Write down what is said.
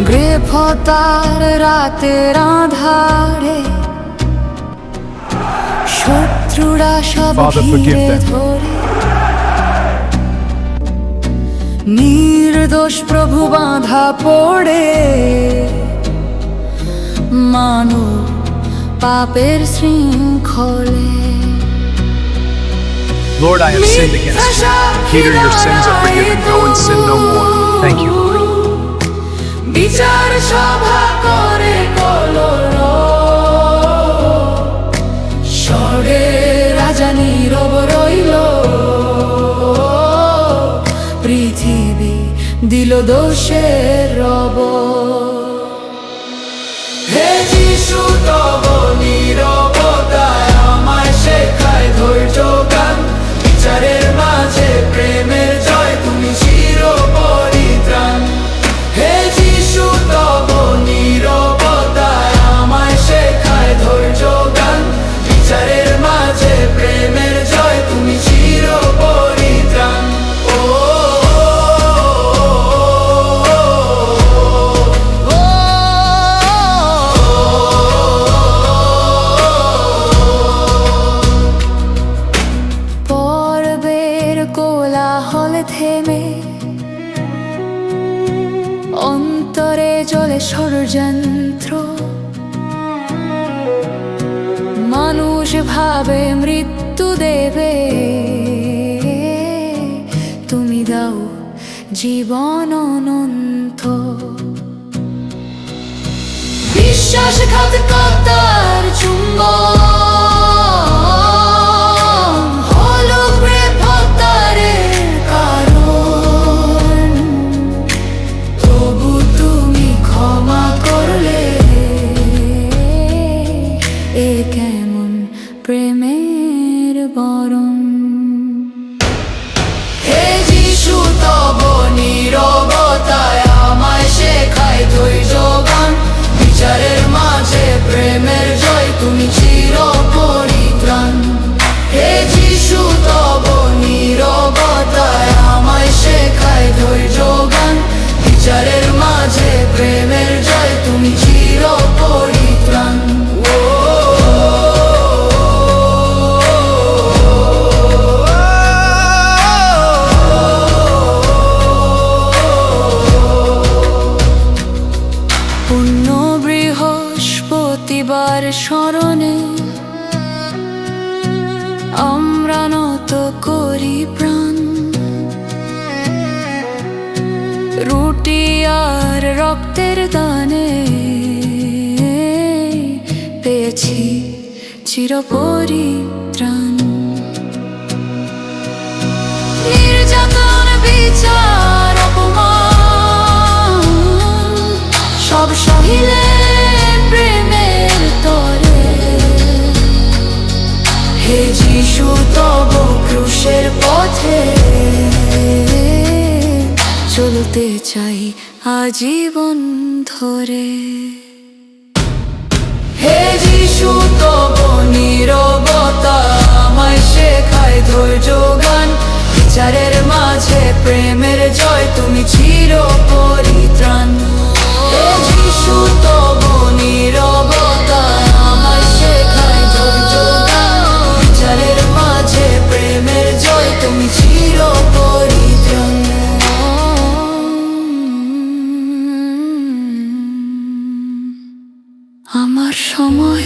গ্রেফতার রাতের আঁধারে শত্রুরা সব ঘিরে ধরে, নির্দোষ প্রভু বাঁধা পড়ে, মানব পাপের শৃঙ্খলে। Lord, I have sinned against you. Peter, your sins are forgiven. Go and sin no more. Thank you, Lord. বিচার সভা করে কলর, স্বরে রাজা নীরব রইল, পৃথিবী দিল দোষের রব। হে যিশু, তব নীরবতায় আমায় শেখায় ধৈর্য গান, বিচারের মাঝে প্রেমের জয়, তুমি চির পরিত্রাণ। হে যিশু, তব নীরবতায় আমায় শেখায় ধৈর্য গান, বিচারের মাঝে প্রেমের জয়, তুমি চির পরিত্রাণ। পর্বের কোলাহল থেমে, অন্তরে জ্বলে ষড়যন্ত্র, মানুষ ভাবে মৃত্যু দেবে, তুমি দাও জীবন অনন্ত। বিশ্বাসঘাতকতার চুম্বন হলো গ্রেফতারের কারণ, তবু তুমি ক্ষমা করলে, এ কেমন প্রেমের বরণ। হে যিশু, তব নীরবতায় আমায় শেখায় ধৈর্য গান, বিচারের মাঝে প্রেমের জয়, তুমি চির পরিত্রাণ। হে যিশু, তব নীরবতায় আমায় শেখায় ধৈর্য গান, বিচারের মাঝে প্রেমের জয়, তুমি চির পরিত্রাণ। পূর্ণ বৃহস্পতিবার স্মরণে আমরা নত করি প্রাণ, রুটি আর রক্তের দানে পেয়েছি চির পরিত্রাণ। নির্যাতন, বিচার, অপমান সব সহিলে প্রেমের তরে, হে যিশু, তব ক্রুশের পথে চলতে চাই আজীবন ধরে। হে যিশু, তব নীরবতা আমায় শেখায় ধৈর্য গান, বিচারের মাঝে প্রেমের জয়, তুমি চির পরিত্রাণ। হে যিশু, তব নীরবতা আমায় শেখায় ধৈর্য গান, বিচারের মাঝে প্রেমের জয়, তুমি চির পরিত্রাণ। আমার সময়